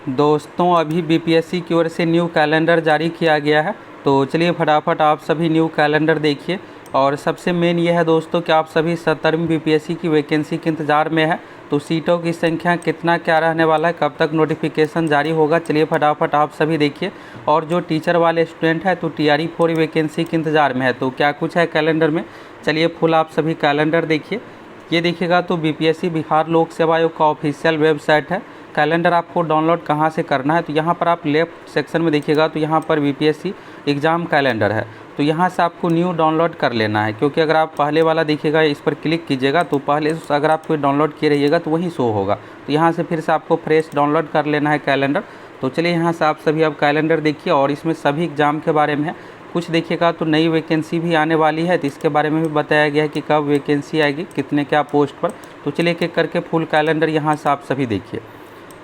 दोस्तों अभी बीपीएससी की ओर से न्यू कैलेंडर जारी किया गया है, तो चलिए फटाफट आप सभी न्यू कैलेंडर देखिए। और सबसे मेन ये है दोस्तों कि आप सभी 70वीं बीपीएससी की वैकेंसी के इंतज़ार में है, तो सीटों की संख्या कितना क्या रहने वाला है, कब तक नोटिफिकेशन जारी होगा, चलिए फटाफट आप सभी देखिए। और जो टीचर वाले स्टूडेंट है तो टीआरई 4 वैकेंसी के इंतज़ार में है, तो क्या कुछ है कैलेंडर में, चलिए फुल आप सभी कैलेंडर देखिए। ये देखिएगा तो बीपीएससी बिहार लोक सेवा आयोग का ऑफिशियल वेबसाइट है। कैलेंडर आपको डाउनलोड कहाँ से करना है, तो यहाँ पर आप लेफ्ट सेक्शन में देखिएगा तो यहाँ पर बीपीएससी एग्ज़ाम कैलेंडर है, तो यहाँ से आपको न्यू डाउनलोड कर लेना है। क्योंकि अगर आप पहले वाला देखिएगा इस पर क्लिक कीजिएगा तो पहले अगर आप कोई डाउनलोड किए रहिएगा तो वही शो होगा, तो यहाँ से फिर से आपको फ्रेश डाउनलोड कर लेना है कैलेंडर। तो चलिए यहाँ से आप सभी अब कैलेंडर देखिए और इसमें सभी एग्ज़ाम के बारे में है। कुछ देखिएगा तो नई वैकेंसी भी आने वाली है, तो इसके बारे में भी बताया गया है कि कब वैकेंसी आएगी, कितने क्या पोस्ट पर। तो चलिए एक एक करके फुल कैलेंडर यहाँ से आप सभी देखिए।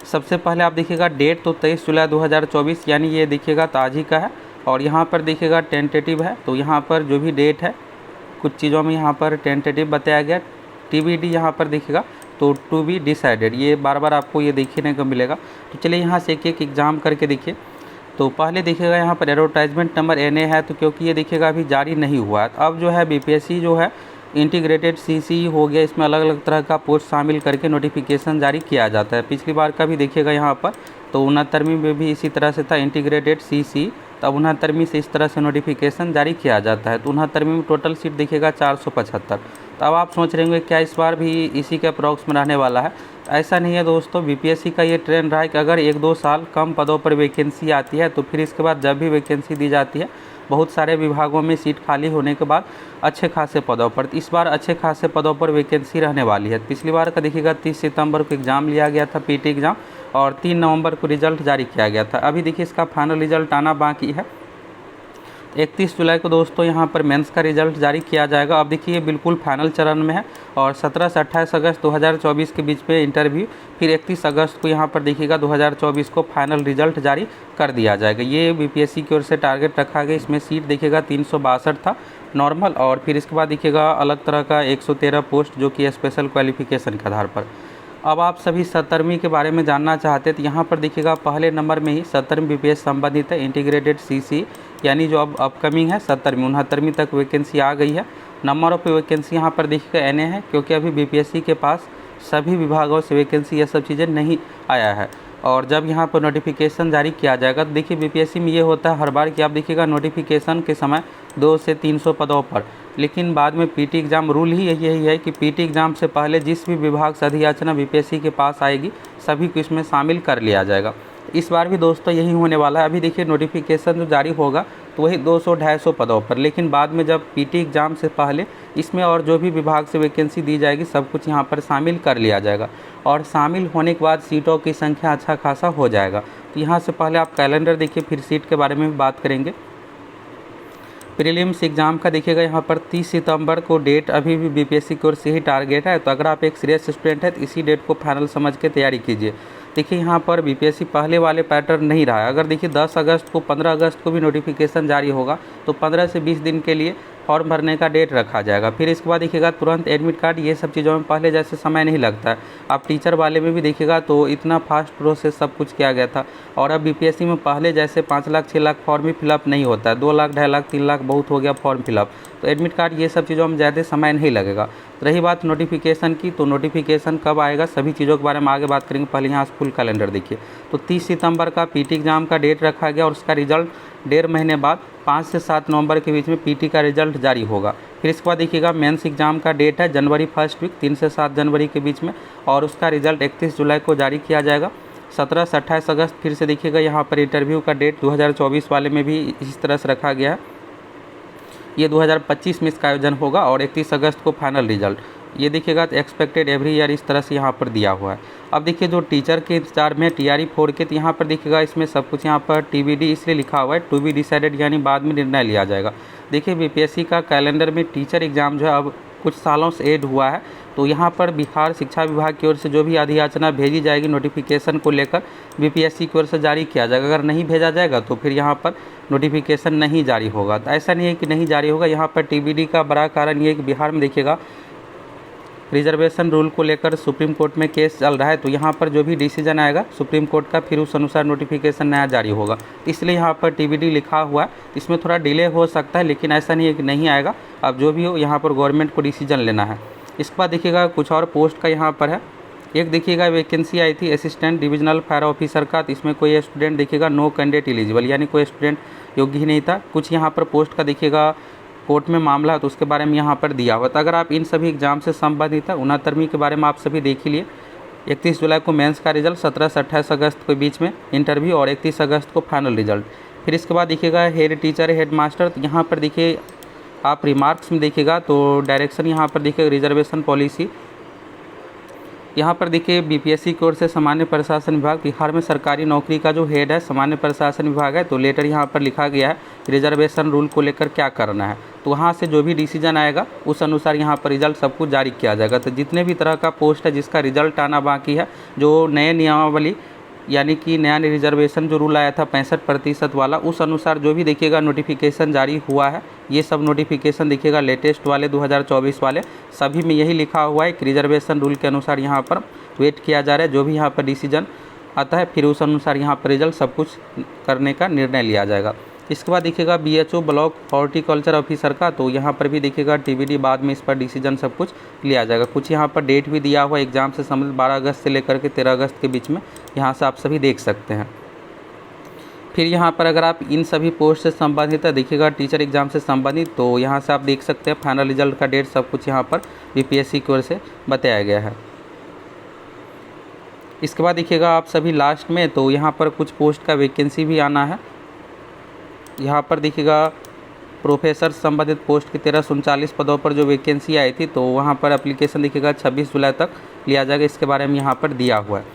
सबसे पहले आप देखिएगा डेट तो 23 जुलाई 2024, यानी ये देखिएगा तो आज ही का है। और यहाँ पर देखिएगा टेंटेटिव है, तो यहाँ पर जो भी डेट है कुछ चीज़ों में यहाँ पर टेंटेटिव बताया गया। टीबीडी यहाँ पर देखिएगा तो टू बी डिसाइडेड, ये बार बार आपको ये देखने को मिलेगा। तो चलिए यहाँ से एक एक एग्ज़ाम करके देखिए। तो पहले देखिएगा यहाँ पर एडवर्टाइजमेंट नंबर NA है, तो क्योंकि ये देखिएगा अभी जारी नहीं हुआ है। अब जो है बीपीएससी जो है इंटीग्रेटेड सीसी हो गया, इसमें अलग अलग तरह का पोस्ट शामिल करके नोटिफिकेशन जारी किया जाता है। पिछली बार का भी देखिएगा यहाँ पर तो 69वीं में भी इसी तरह से था इंटीग्रेटेड सीसी, तब 69वीं से इस तरह से नोटिफिकेशन जारी किया जाता है। तो 69वीं में टोटल सीट देखिएगा 475। तो अब आप सोच रहे होंगे क्या इस बार भी इसी के अप्रॉक्स में रहने वाला है, ऐसा नहीं है दोस्तों। बीपीएससी का ये ट्रेंड रहा है कि अगर 1-2 साल कम पदों पर वैकेंसी आती है तो फिर इसके बाद जब भी वैकेंसी दी जाती है बहुत सारे विभागों में सीट खाली होने के बाद अच्छे खासे पदों पर, इस बार अच्छे खासे पदों पर वैकेंसी रहने वाली है। पिछली बार का देखिएगा 30 सितंबर को एग्ज़ाम लिया गया था पीटी एग्ज़ाम, और 3 नवंबर को रिजल्ट जारी किया गया था। अभी देखिए इसका फाइनल रिजल्ट आना बाकी है। 31 जुलाई को दोस्तों यहाँ पर मेंस का रिजल्ट जारी किया जाएगा। अब देखिए बिल्कुल फाइनल चरण में है, और 17 से 28 अगस्त 2024 के बीच में इंटरव्यू, फिर 31 अगस्त को यहाँ पर देखिएगा 2024 को फाइनल रिजल्ट जारी कर दिया जाएगा। ये बीपीएससी की ओर से टारगेट रखा गया। इसमें सीट देखिएगा 362 था नॉर्मल, और फिर इसके बाद देखिएगा अलग तरह का 113 पोस्ट जो कि स्पेशल क्वालिफिकेशन के आधार पर। अब आप सभी 70वीं के बारे में जानना चाहते हैं तो यहाँ पर देखिएगा पहले नंबर में ही 70वीं बीपीएस संबंधित है इंटीग्रेटेड सीसी, यानी जो अब अपकमिंग है 70वीं 69वीं तक वैकेंसी आ गई है। नंबर ऑफ वैकेंसी यहाँ पर देखिएगा NA है, क्योंकि अभी बीपीएससी के पास सभी विभागों से वैकेंसी ये सब चीज़ें नहीं आया है। और जब यहाँ पर नोटिफिकेशन जारी किया जाएगा तो देखिए बीपीएससी में ये होता है हर बार कि आप देखिएगा नोटिफिकेशन के समय 200 से 300 पदों पर, लेकिन बाद में पीटी एग्ज़ाम रूल ही यही है कि पीटी एग्ज़ाम से पहले जिस भी विभाग से अधियाचना बीपीएससी के पास आएगी सभी को इसमें शामिल कर लिया जाएगा। इस बार भी दोस्तों यही होने वाला है। अभी देखिए नोटिफिकेशन जो जारी होगा तो वही 200-250 पदों पर, लेकिन बाद में जब पीटी एग्ज़ाम से पहले इसमें और जो भी विभाग से वैकेंसी दी जाएगी सब कुछ यहाँ पर शामिल कर लिया जाएगा, और शामिल होने के बाद सीटों की संख्या अच्छा खासा हो जाएगा। तो यहाँ से पहले आप कैलेंडर देखिए, फिर सीट के बारे में भी बात करेंगे। प्रीलिम्स एग्ज़ाम का देखिएगा यहाँ पर 30 सितंबर को डेट अभी भी बीपीएससी की ओर से ही टारगेट है, तो अगर आप एक सीरियस स्टूडेंट है तो इसी डेट को फाइनल समझ के तैयारी कीजिए। देखिए यहाँ पर बीपीएससी पहले वाले पैटर्न नहीं रहा है। अगर देखिए 10 अगस्त को 15 अगस्त को भी नोटिफिकेशन जारी होगा तो 15 से 20 दिन के लिए फॉर्म भरने का डेट रखा जाएगा। फिर इसके बाद देखिएगा तुरंत एडमिट कार्ड, ये सब चीज़ों में पहले जैसे समय नहीं लगता है। आप टीचर वाले में भी देखिएगा तो इतना फास्ट प्रोसेस सब कुछ किया गया था, और अब बीपीएससी में पहले जैसे 5 लाख 6 लाख फॉर्म ही फिलअप नहीं होता है, 2 लाख 2.5 लाख 3 लाख बहुत हो गया फॉर्म फिलअप। तो एडमिट कार्ड ये सब चीज़ों में ज़्यादा समय नहीं लगेगा। रही बात नोटिफिकेशन की, तो नोटिफिकेशन कब आएगा सभी चीज़ों के बारे में आगे बात करेंगे। पहले यहाँ फुल कैलेंडर देखिए। तो 30 सितंबर का पीटी एग्ज़ाम का डेट रखा गया, और उसका रिजल्ट 1.5 महीने बाद 5 से 7 नवंबर के बीच में पीटी का रिजल्ट जारी होगा। फिर इसके बाद देखिएगा मेंस एग्ज़ाम का डेट है जनवरी फर्स्ट वीक 3 से 7 जनवरी के बीच में, और उसका रिजल्ट 31 जुलाई को जारी किया जाएगा। 17 से 28 अगस्त फिर से देखिएगा यहाँ पर इंटरव्यू का डेट 2024 वाले में भी इस तरह से रखा गया है। ये 2025 में इसका आयोजन होगा, और 31 अगस्त को फाइनल रिजल्ट। ये देखिएगा तो एक्सपेक्टेड एवरी ईयर इस तरह से यहाँ पर दिया हुआ है। अब देखिए जो टीचर के इंतजार में टीआरई 4 के, तो यहाँ पर देखिएगा इसमें सब कुछ यहाँ पर टीबीडी इसलिए लिखा हुआ है टू बी डिसाइडेड, यानी बाद में निर्णय लिया जाएगा। देखिए बीपीएससी का कैलेंडर में टीचर एग्ज़ाम जो है अब कुछ सालों से ऐड हुआ है, तो यहाँ पर बिहार शिक्षा विभाग की ओर से जो भी अधियाचना भेजी जाएगी नोटिफिकेशन को लेकर बीपीएससी की ओर से जारी किया जाएगा। अगर नहीं भेजा जाएगा तो फिर यहाँ पर नोटिफिकेशन नहीं जारी होगा। तो ऐसा नहीं है कि नहीं जारी होगा, यहाँ पर टीबीडी का बड़ा कारण ये है कि बिहार में देखिएगा रिजर्वेशन रूल को लेकर सुप्रीम कोर्ट में केस चल रहा है, तो यहाँ पर जो भी डिसीजन आएगा सुप्रीम कोर्ट का, फिर उस अनुसार नोटिफिकेशन नया जारी होगा। तो इसलिए यहाँ पर TBD लिखा हुआ है, इसमें थोड़ा डिले हो सकता है, लेकिन ऐसा नहीं है कि नहीं आएगा। अब जो भी हो यहाँ पर गवर्नमेंट को डिसीजन लेना है। इसके बाद देखिएगा कुछ और पोस्ट का यहाँ पर है। एक देखिएगा वैकेंसी आई थी असिस्टेंट डिविजनल फायर ऑफिसर का, तो इसमें कोई स्टूडेंट देखिएगा नो कैंडिडेट एलिजिबल, यानी कोई स्टूडेंट योग्य ही नहीं था। कुछ यहाँ पर पोस्ट का देखिएगा कोर्ट में मामला है, तो उसके बारे में यहाँ पर दिया हुआ था। अगर आप इन सभी एग्जाम से संबंधित है, 69वीं के बारे में आप सभी देख ही लिए। 31 जुलाई को मेंस का रिजल्ट, 17 से 28 अगस्त के बीच में इंटरव्यू और 31 अगस्त को फाइनल रिजल्ट। फिर इसके बाद देखिएगा हेड टीचर, हेड मास्टर, तो यहाँ पर देखिए आप रिमार्क्स में देखिएगा तो डायरेक्शन यहाँ पर देखिए रिजर्वेशन पॉलिसी। यहाँ पर देखिए BPSC की ओर से सामान्य प्रशासन विभाग, बिहार में सरकारी नौकरी का जो हेड है सामान्य प्रशासन विभाग है, तो लेटर यहाँ पर लिखा गया है रिजर्वेशन रूल को लेकर क्या करना है। तो वहाँ से जो भी डिसीजन आएगा उस अनुसार यहाँ पर रिजल्ट सब कुछ जारी किया जाएगा। तो जितने भी तरह का पोस्ट है जिसका रिजल्ट आना बाकी है, जो नए नियमावली यानी कि नया रिजर्वेशन जो रूल आया था 65% वाला, उस अनुसार जो भी देखिएगा नोटिफिकेशन जारी हुआ है, ये सब नोटिफिकेशन देखिएगा लेटेस्ट वाले 2024 वाले सभी में यही लिखा हुआ है कि रिजर्वेशन रूल के अनुसार यहाँ पर वेट किया जा रहा है। जो भी यहाँ पर डिसीजन आता है फिर उस अनुसार यहाँ पर रिजल्ट सब कुछ करने का निर्णय लिया जाएगा। इसके बाद देखिएगा BHO ब्लॉक हॉर्टिकल्चर ऑफिसर का, तो यहाँ पर भी देखिएगा TBD बाद में इस पर डिसीजन सब कुछ लिया जाएगा। कुछ यहाँ पर डेट भी दिया हुआ एग्जाम से संबंधित 12 अगस्त से लेकर के 13 अगस्त के बीच में, यहाँ से आप सभी देख सकते हैं। फिर यहाँ पर अगर आप इन सभी पोस्ट से संबंधित है देखिएगा टीचर एग्जाम से संबंधित, तो यहाँ से आप देख सकते हैं फाइनल रिजल्ट का डेट सब कुछ यहाँ पर BPSC की ओर से बताया गया है। इसके बाद देखिएगा आप सभी लास्ट में, तो यहाँ पर कुछ पोस्ट का वैकेंसी भी आना है। यहाँ पर देखिएगा प्रोफेसर संबंधित पोस्ट की 1339 पदों पर जो वैकेंसी आई थी, तो वहाँ पर एप्लीकेशन देखिएगा 26 जुलाई तक लिया जाएगा, इसके बारे में यहाँ पर दिया हुआ है।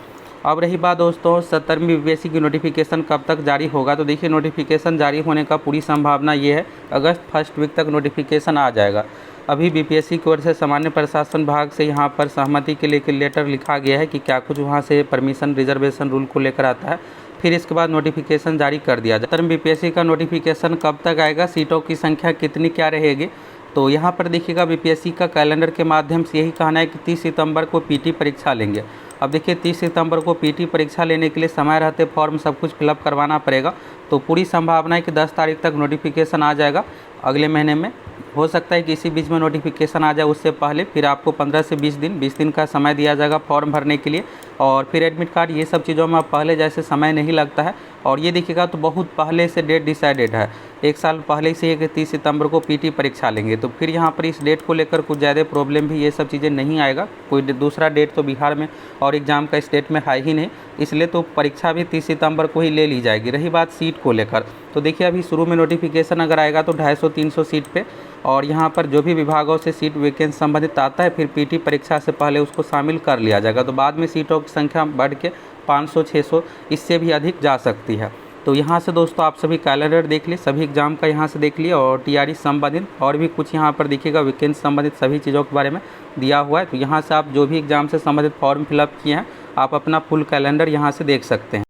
अब रही बात दोस्तों 70वीं BPSC की नोटिफिकेशन कब तक जारी होगा, तो देखिए नोटिफिकेशन जारी होने का पूरी संभावना ये है अगस्त फर्स्ट वीक तक नोटिफिकेशन आ जाएगा। अभी BPSC की ओर से सामान्य प्रशासन विभाग से यहाँ पर सहमति के लेकर लेटर लिखा गया है कि क्या कुछ वहाँ से परमिशन रिजर्वेशन रूल को लेकर आता है, फिर इसके बाद नोटिफिकेशन जारी कर दिया जाए। 70वीं BPSC का नोटिफिकेशन कब तक आएगा, सीटों की संख्या कितनी क्या रहेगी, तो यहाँ पर देखिएगा BPSC का कैलेंडर के माध्यम से यही कहना है कि 30 सितंबर को PT परीक्षा लेंगे। अब देखिए 30 सितंबर को PT परीक्षा लेने के लिए समय रहते फॉर्म सब कुछ फिलअप करवाना पड़ेगा, तो पूरी संभावना है कि 10 तारीख तक नोटिफिकेशन आ जाएगा अगले महीने में। हो सकता है कि इसी बीच में नोटिफिकेशन आ जाए, उससे पहले फिर आपको 15 से 20 दिन का समय दिया जाएगा फॉर्म भरने के लिए, और फिर एडमिट कार्ड ये सब चीज़ों में पहले जैसे समय नहीं लगता है। और ये देखिएगा तो बहुत पहले से डेट डिसाइडेड है, 1 साल पहले से कि 30 सितंबर को PT परीक्षा लेंगे, तो फिर यहाँ पर इस डेट को लेकर कुछ ज़्यादा प्रॉब्लम भी ये सब चीज़ें नहीं आएगा। कोई दूसरा डेट तो बिहार में और एग्ज़ाम का स्टेट में है ही नहीं, इसलिए तो परीक्षा भी 30 सितंबर को ही ले ली जाएगी। रही बात सीट को लेकर, तो देखिए अभी शुरू में नोटिफिकेशन अगर आएगा तो 250-300 सीट पे, और यहाँ पर जो भी विभागों से सीट वैकेंसी संबंधित आता है फिर PT परीक्षा से पहले उसको शामिल कर लिया जाएगा। तो बाद में सीटों की संख्या बढ़ के 500-600 इससे भी अधिक जा सकती है। तो यहाँ से दोस्तों आप सभी कैलेंडर देख लिए, सभी एग्जाम का यहाँ से देख लिए, और TRE संबंधित और भी कुछ यहाँ पर देखिएगा वैकेंसी संबंधित सभी चीज़ों के बारे में दिया हुआ है। तो यहाँ से आप जो भी एग्जाम से संबंधित फॉर्म फिलअप किए हैं आप अपना फुल कैलेंडर यहाँ से देख सकते हैं।